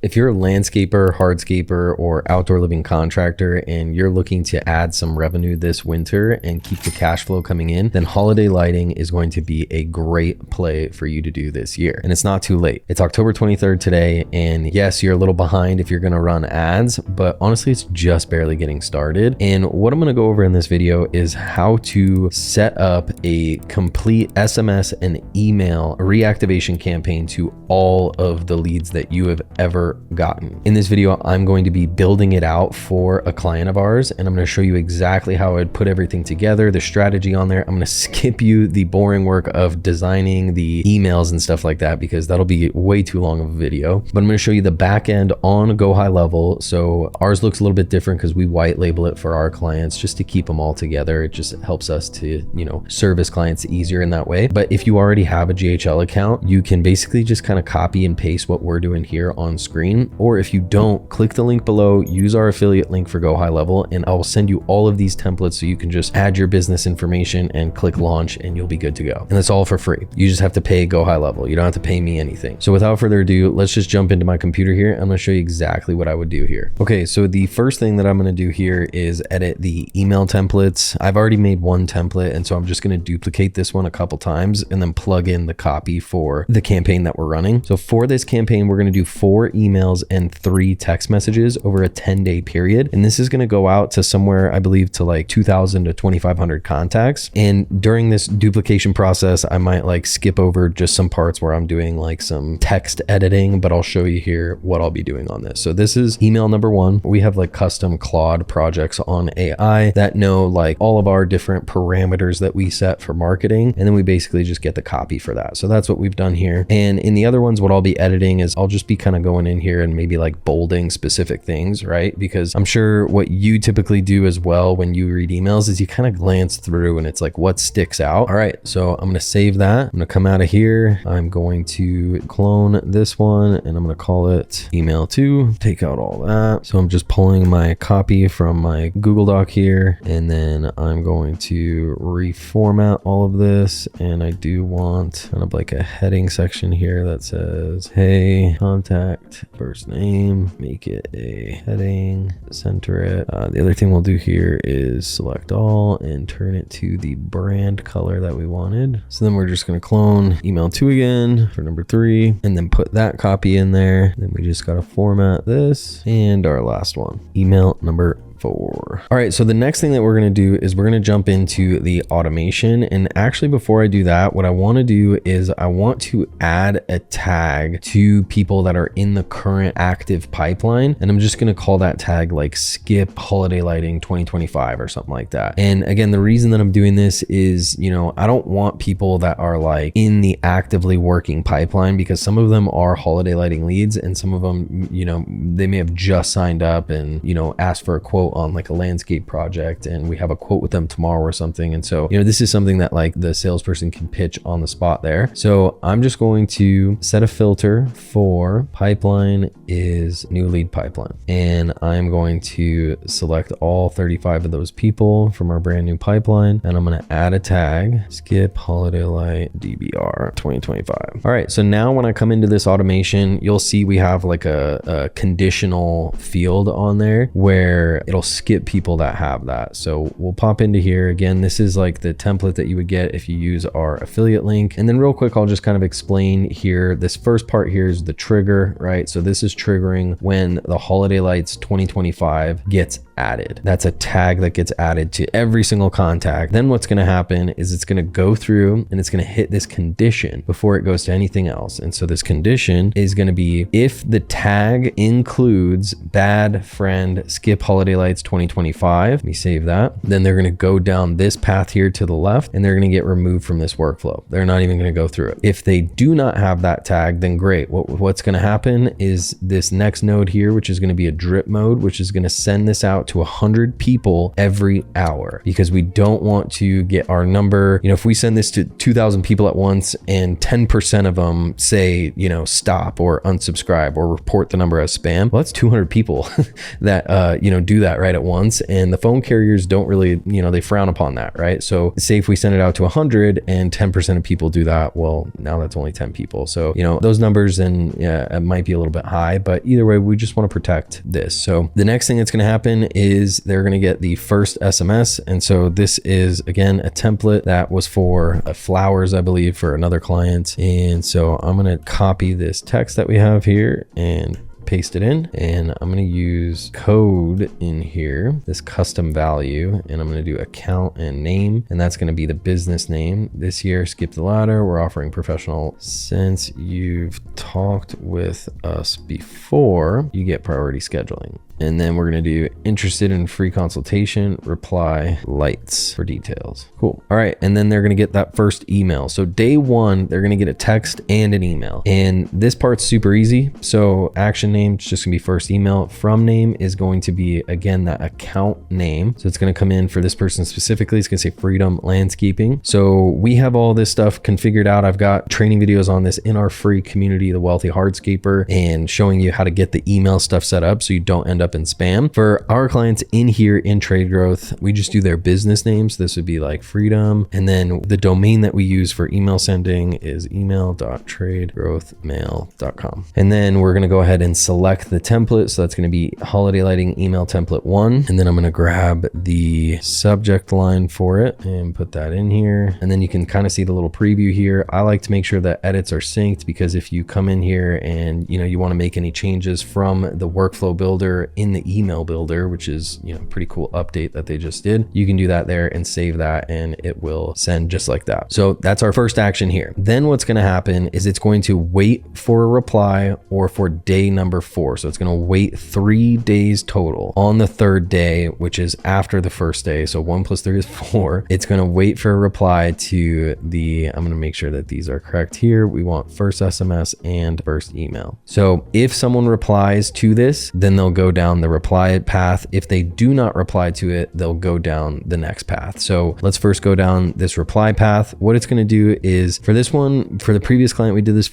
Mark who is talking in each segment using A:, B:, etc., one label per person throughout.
A: If you're a landscaper, hardscaper, or outdoor living contractor and you're looking to add some revenue this winter and keep the cash flow coming in, then holiday lighting is going to be a great play for you to do this year. And it's not too late. It's October 23rd today, and yes, you're a little behind if you're going to run ads, but honestly, it's just barely getting started. And what I'm going to go over in this video is how to set up a complete SMS and email reactivation campaign to all of the leads that you have ever gotten. In this video, I'm going to be building it out for a client of ours, and I'm going to show you exactly how I'd put everything together, the strategy on there. I'm going to skip you the boring work of designing the emails and stuff like that, because that'll be way too long of a video. But I'm going to show you the back end on GoHighLevel. So ours looks a little bit different because we white label it for our clients just to keep them all together. It just helps us to, service clients easier in that way. But if you already have a GHL account, you can basically just kind of copy and paste what we're doing here on screen. Or if you don't, click the link below, use our affiliate link for GoHighLevel, and I will send you all of these templates so you can just add your business information and click launch and you'll be good to go. And that's all for free. You just have to pay GoHighLevel. You don't have to pay me anything. So without further ado, let's just jump into my computer here. I'm going to show you exactly what I would do here. Okay, so the first thing that I'm going to do here is edit the email templates. I've already made one template, and so I'm just going to duplicate this one a couple times and then plug in the copy for the campaign that we're running. So for this campaign, we're going to do 4 emails and 3 text messages over a 10-day period. And this is going to go out to somewhere, I believe, to like 2,000 to 2,500 contacts. And during this duplication process, I might like skip over just some parts where I'm doing like some text editing, but I'll show you here what I'll be doing on this. So this is email number 1. We have like custom Claude projects on AI that know like all of our different parameters that we set for marketing. And then we basically just get the copy for that. So that's what we've done here. And in the other ones, what I'll be editing is I'll just be kind of going in here and maybe like bolding specific things, right? Because I'm sure what you typically do as well when you read emails is you kind of glance through and it's like what sticks out. All right, so I'm going to save that. I'm going to come out of here. I'm going to clone this one and I'm going to call it email 2, take out all that. So I'm just pulling my copy from my Google Doc here, and then I'm going to reformat all of this. And I do want kind of like a heading section here that says, hey, contact first name, make it a heading, center it. The other thing we'll do here is select all and turn it to the brand color that we wanted. So then we're just going to clone email 2 again for number 3 and then put that copy in there. Then we just got to format this and our last one, email number 4. All right, so the next thing that we're going to do is we're going to jump into the automation. And actually, before I do that, what I want to do is I want to add a tag to people that are in the current active pipeline. And I'm just going to call that tag like skip holiday lighting 2025 or something like that. And again, the reason that I'm doing this is, I don't want people that are like in the actively working pipeline, because some of them are holiday lighting leads and some of them, they may have just signed up and, asked for a quote on like a landscape project, and we have a quote with them tomorrow or something. And so, this is something that like the salesperson can pitch on the spot there. So I'm just going to set a filter for pipeline is new lead pipeline. And I'm going to select all 35 of those people from our brand new pipeline. And I'm going to add a tag, skip holiday light DBR 2025. All right. So now when I come into this automation, you'll see we have like a conditional field on there where it'll skip people that have that. So we'll pop into here. Again, this is like the template that you would get if you use our affiliate link. And then real quick, I'll just kind of explain here. This first part here is the trigger, right? So this is triggering when the holiday lights 2025 gets added. That's a tag that gets added to every single contact. Then what's going to happen is it's going to go through and it's going to hit this condition before it goes to anything else. And so this condition is going to be if the tag includes bad friend skip holiday lights 2025. Let me save that. Then they're going to go down this path here to the left and they're going to get removed from this workflow. They're not even going to go through it. If they do not have that tag, then great. What's going to happen is this next node here, which is going to be a drip mode, which is going to send this out out to 100 people every hour, because we don't want to get our number. If we send this to 2,000 people at once and 10% of them say, stop or unsubscribe or report the number as spam, well, that's 200 people that, do that right at once. And the phone carriers don't really, they frown upon that, right? So say if we send it out to 100 and 10% of people do that, well, now that's only 10 people. So, those numbers, and it might be a little bit high, but either way, we just want to protect this. So the next thing that's going to happen is they're going to get the first SMS. And so this is, again, a template that was for flowers, I believe, for another client. And so I'm going to copy this text that we have here and paste it in, and I'm going to use code in here, this custom value, and I'm going to do account and name, and that's going to be the business name. This year, skip the ladder, we're offering professional. Since you've talked with us before, you get priority scheduling. And then we're going to do interested in free consultation, reply lights for details. Cool. All right. And then they're going to get that first email. So day one, they're going to get a text and an email. And this part's super easy. So action name is just going to be first email. From name is going to be, again, that account name. So it's going to come in for this person specifically. It's going to say Freedom Landscaping. So we have all this stuff configured out. I've got training videos on this in our free community, the Wealthy Hardscaper, and showing you how to get the email stuff set up so you don't end up in spam. For our clients in here in Trade Growth, we just do their business names. This would be like Freedom. And then the domain that we use for email sending is email.tradegrowthmail.com. And then we're going to go ahead and select the template. So that's going to be holiday lighting email template 1. And then I'm going to grab the subject line for it and put that in here. And then you can kind of see the little preview here. I like to make sure that edits are synced, because if you come in here and you want to make any changes from the workflow builder in the email builder, which is pretty cool update that they just did, you can do that there and save that, and it will send just like that. So that's our first action here. Then what's going to happen is it's going to wait for a reply or for day number 4. So it's going to wait 3 days total. On the third day, which is after the first day, so 1 + 3 is 4, it's going to wait for a reply to the, I'm going to make sure that these are correct here. We want first SMS and first email. So if someone replies to this, then they'll go down the reply path. If they do not reply to it, they'll go down the next path. So let's first go down this reply path. What it's going to do is, for this one, for the previous client we did this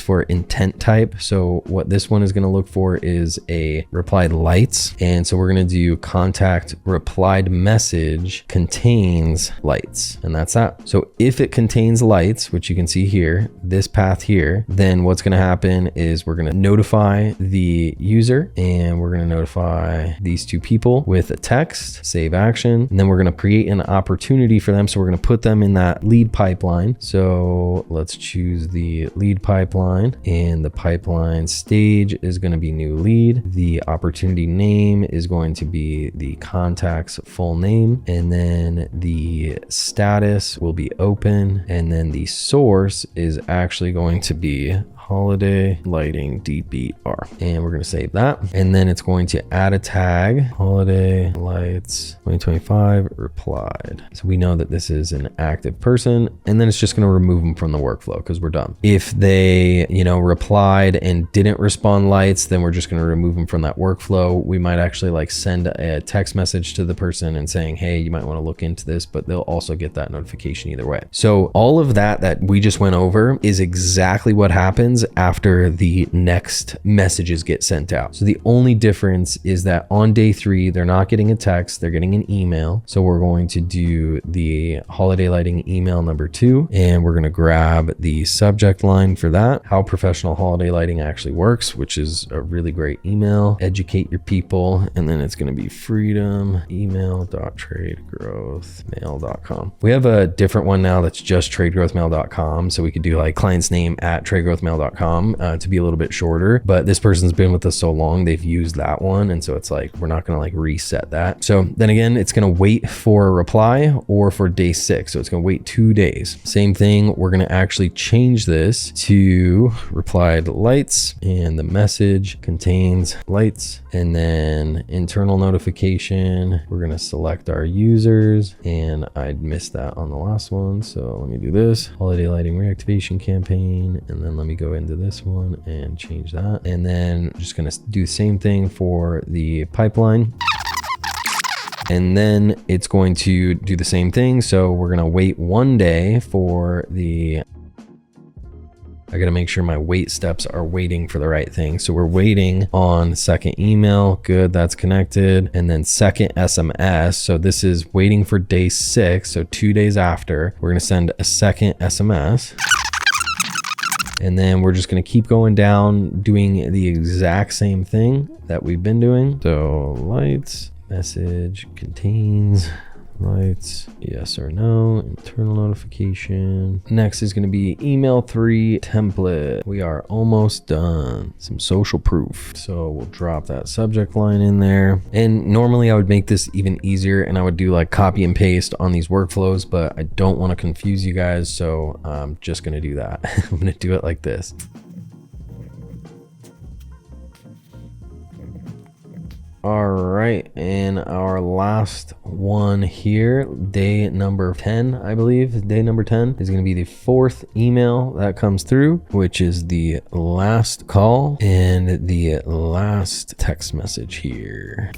A: for intent type. So what this one is going to look for is a replied lights. And so we're going to do contact replied message contains lights, and that's that. So if it contains lights, which you can see here, this path here, then what's going to happen is we're going to notify the user, and we're going to notify these 2 people with a text, save action, and then we're going to create an opportunity for them. So we're going to put them in that lead pipeline. So let's choose the lead pipeline, and the pipeline stage is going to be new lead. The opportunity name is going to be the contact's full name, and then the status will be open, and then the source is actually going to be holiday lighting DBR, and we're going to save that. And then it's going to add a tag, holiday lights 2025 replied. So we know that this is an active person, and then it's just going to remove them from the workflow because we're done. If they, replied and didn't respond lights, then we're just going to remove them from that workflow. We might actually send a text message to the person and saying, hey, you might want to look into this, but they'll also get that notification either way. So all of that we just went over is exactly what happens after the next messages get sent out. So the only difference is that on day 3, they're not getting a text, they're getting an email. So we're going to do the holiday lighting email number 2, and we're going to grab the subject line for that, how professional holiday lighting actually works, which is a really great email, educate your people, and then it's going to be freedom email.tradegrowthmail.com. We have a different one now that's just tradegrowthmail.com, so we could do client's name at tradegrowthmail.com to be a little bit shorter, but this person's been with us so long they've used that one, and so it's we're not going to reset that. So then again, it's going to wait for a reply or for day 6, so it's going to wait 2 days. Same thing, we're going to actually change this to replied lights, and the message contains lights, and then internal notification, we're going to select our users, and I missed that on the last one, so let me do this, holiday lighting reactivation campaign, and then let me go into this one and change that. And then I'm just going to do the same thing for the pipeline. And then it's going to do the same thing. So we're going to wait 1 day for the, I got to make sure my wait steps are waiting for the right thing. So we're waiting on second email. Good. That's connected. And then second SMS. So this is waiting for day 6. So 2 days after, we're going to send a second SMS. And then we're just going to keep going down, doing the exact same thing that we've been doing. So lights, message contains lights, yes or no, internal notification. Next is going to be email 3 template. We are almost done. Some social proof. So we'll drop that subject line in there. And normally I would make this even easier and I would do like copy and paste on these workflows, but I don't want to confuse you guys. So I'm just going to do that. I'm going to do it like this. All right, and our last one here, day number 10, I believe. Day number 10 is going to be the 4th email that comes through, which is the last call and the last text message here.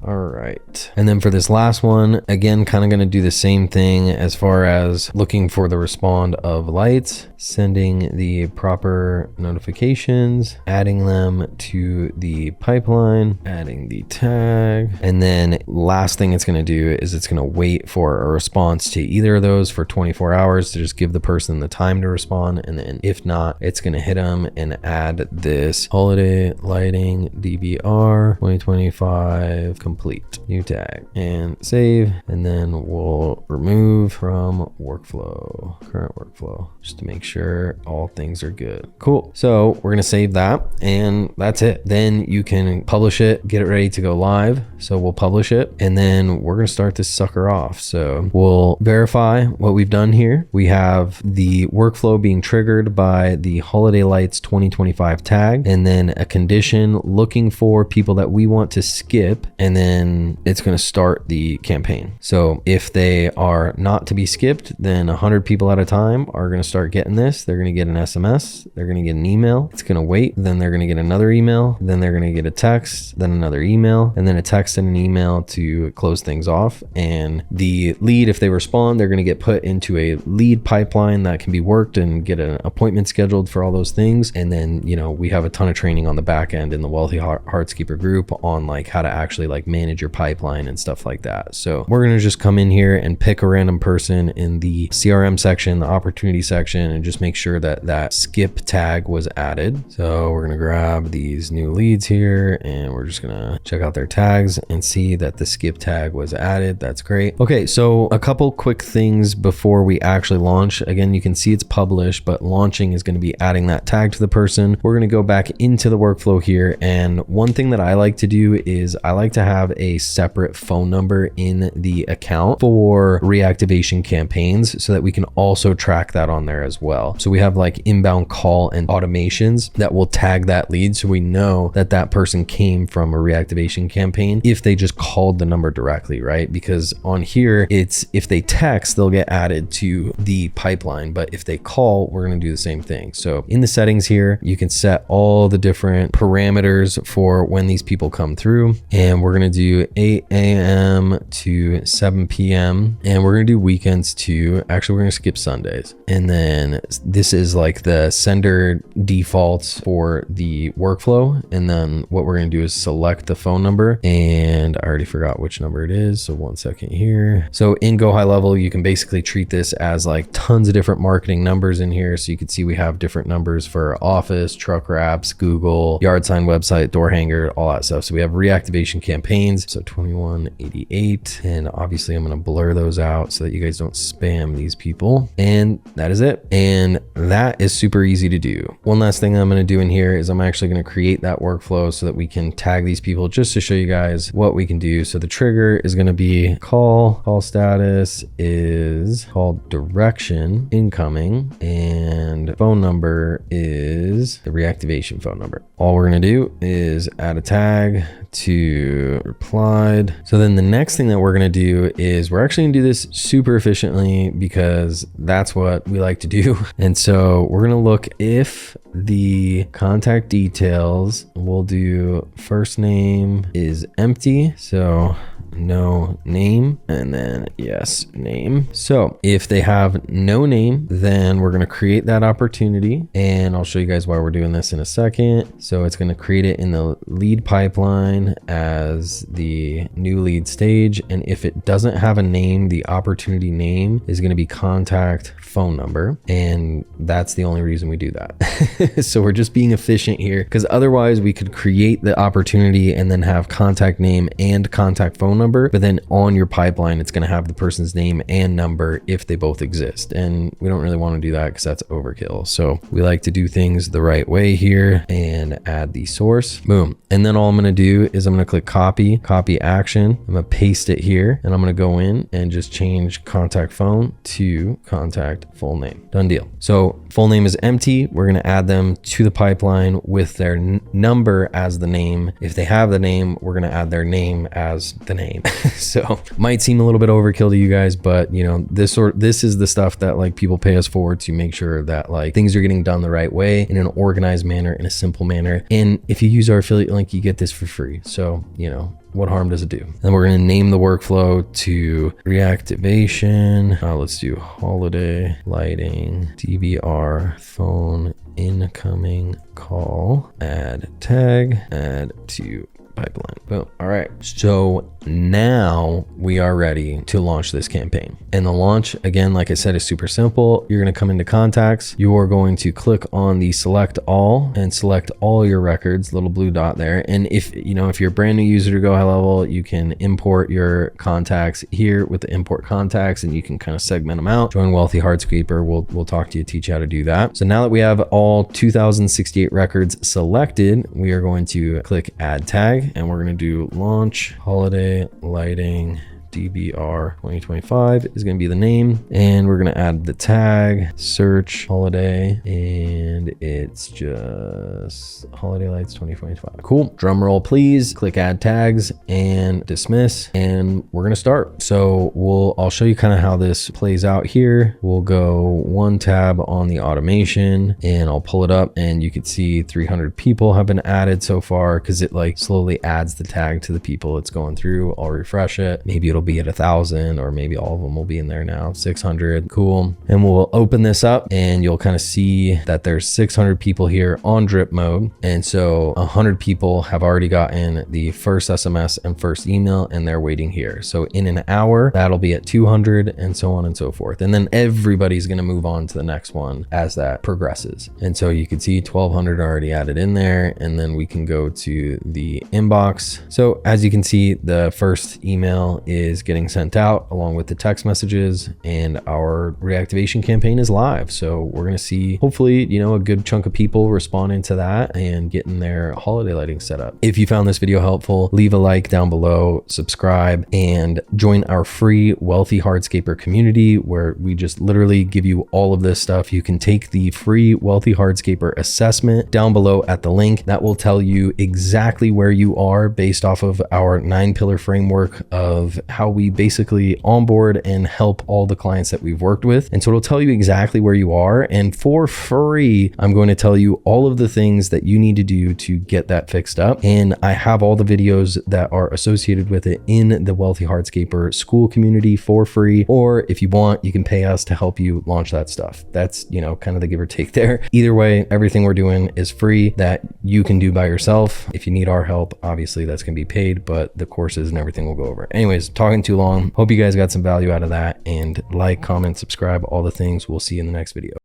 A: All right. And then for this last one, again, kind of going to do the same thing as far as looking for the respond of lights, sending the proper notifications, adding them to the pipeline, adding the tag. And then last thing it's going to do is it's going to wait for a response to either of those for 24 hours to just give the person the time to respond. And then if not, it's going to hit them and add this holiday lighting DVR 2025 complete, new tag, and save. And then we'll remove from workflow, current workflow, just to make sure all things are good. Cool. So we're going to save that and that's it. Then you can publish it, get it ready to go live. So we'll publish it and then we're going to start this sucker off. So we'll verify what we've done here. We have the workflow being triggered by the holiday lights 2025 tag, and then a condition looking for people that we want to skip, and then it's going to start the campaign. So if they are not to be skipped, then 100 people at a time are going to start getting this. They're going to get an SMS, they're going to get an email, it's going to wait, then they're going to get another email, then they're going to get a text, then another email, and then a text and an email to close things off. And the lead, if they respond, they're going to get put into a lead pipeline that can be worked and get an appointment scheduled for all those things. And then, you know, we have a ton of training on the back end in the Wealthy Hardscaper group on like how to actually like manage your pipeline and stuff like that. So we're going to just come in here and pick a random person in the CRM section, the opportunity section, and just make sure that that skip tag was added. So we're going to grab these new leads here and we're just going to check out their tags and see that the skip tag was added. That's great. Okay, so a couple quick things before we actually launch. Again, you can see it's published, but launching is going to be adding that tag to the person. We're going to go back into the workflow here. And one thing that I like to do is I like to have a separate phone number in the account for reactivation campaigns so that we can also track that on there as well. So we have like inbound call and automations that will tag that lead so we know that that person came from a reactivation campaign if they just called the number directly, right? Because on here, it's if they text, they'll get added to the pipeline, but if they call, we're going to do the same thing. So in the settings here, you can set all the different parameters for when these people come through, and we're going to do 8 a.m. to 7 p.m. and we're going to do weekends too. Actually, we're going to skip Sundays. And then this is like the sender defaults for the workflow. And then what we're going to do is select the phone number, and I already forgot which number it is. So 1 second here. So in GoHighLevel, you can basically treat this as like tons of different marketing numbers in here. So you can see we have different numbers for office, truck wraps, Google, yard sign website, door hanger, all that stuff. So we have reactivation campaigns. So 2188. And obviously I'm going to blur those out so that you guys don't spam these people. And that is it. And that is super easy to do. One last thing I'm going to do in here is I'm actually going to create that workflow so that we can tag these people just to show you guys what we can do. So the trigger is going to be call status is call direction incoming, and phone number is the reactivation phone number. All we're going to do is add a tag to replied. So then the next thing that we're going to do is we're actually going to do this super efficiently because that's what we like to do. And so we're going to look if the contact details, we'll do first name is empty. So no name, and then yes, name. So if they have no name, then we're going to create that opportunity, and I'll show you guys why we're doing this in a second. So it's going to create it in the lead pipeline as the new lead stage. And if it doesn't have a name, the opportunity name is going to be contact phone number. And that's the only reason we do that. So we're just being efficient here, because otherwise we could create the opportunity and then have contact name and contact phone number, but then on your pipeline it's going to have the person's name and number if they both exist, and we don't really want to do that because that's overkill. So we like to do things the right way here and add the source. Boom. And then all I'm going to do is I'm going to click copy action. I'm going to paste it here, and I'm going to go in and just change contact phone to contact full name. Done deal. So full name is empty. We're going to add them to the pipeline with their number as the name. If they have the name, we're going to add their name as the name. So might seem a little bit overkill to you guys, but you know, this is the stuff that like people pay us for to make sure that like things are getting done the right way, in an organized manner, in a simple manner. And if you use our affiliate link, you get this for free. So, you know, what harm does it do? And we're going to name the workflow to reactivation. Let's do holiday lighting, DVR, phone, incoming call, add tag, add to pipeline. Boom. All right. So now we are ready to launch this campaign. And the launch, again, like I said, is super simple. You're going to come into contacts. You are going to click on the select all and select all your records, little blue dot there. And if you're a brand new user to GoHighLevel, you can import your contacts here with the import contacts, and you can kind of segment them out. Join Wealthy Hardscaper. We'll talk to you, teach you how to do that. So now that we have all 2068 records selected, we are going to click add tag, and we're going to do launch holiday lighting DBR 2025 is going to be the name, and we're going to add the tag search holiday, and it's just holiday lights 2025. Cool. Drum roll please. Click add tags and dismiss, and we're going to start. So I'll show you kind of how this plays out here. We'll go one tab on the automation, and I'll pull it up, and you can see 300 people have been added so far, because it like slowly adds the tag to the people it's going through. I'll refresh it. Maybe it'll be at 1,000, or maybe all of them will be in there now. 600. Cool. And we'll open this up, and you'll kind of see that there's 600 people here on drip mode. And so 100 people have already gotten the first SMS and first email, and they're waiting here. So in an hour, that'll be at 200, and so on and so forth. And then everybody's going to move on to the next one as that progresses. And so you can see 1,200 already added in there, and then we can go to the inbox. So as you can see, the first email is getting sent out along with the text messages, and our reactivation campaign is live. So we're going to see hopefully, a good chunk of people responding to that and getting their holiday lighting set up. If you found this video helpful, leave a like down below, subscribe, and join our free Wealthy Hardscaper community, where we just literally give you all of this stuff. You can take the free Wealthy Hardscaper assessment down below at the link. That will tell you exactly where you are based off of our 9-pillar framework of how we basically onboard and help all the clients that we've worked with. And so it'll tell you exactly where you are, and for free, I'm going to tell you all of the things that you need to do to get that fixed up. And I have all the videos that are associated with it in the Wealthy Hardscaper school community for free, or if you want, you can pay us to help you launch that stuff. That's, kind of the give or take there. Either way, everything we're doing is free that you can do by yourself. If you need our help, obviously that's going to be paid, but the courses and everything will go over. Anyways, talking too long. Hope you guys got some value out of that, and like, comment, subscribe, all the things. We'll see you in the next video.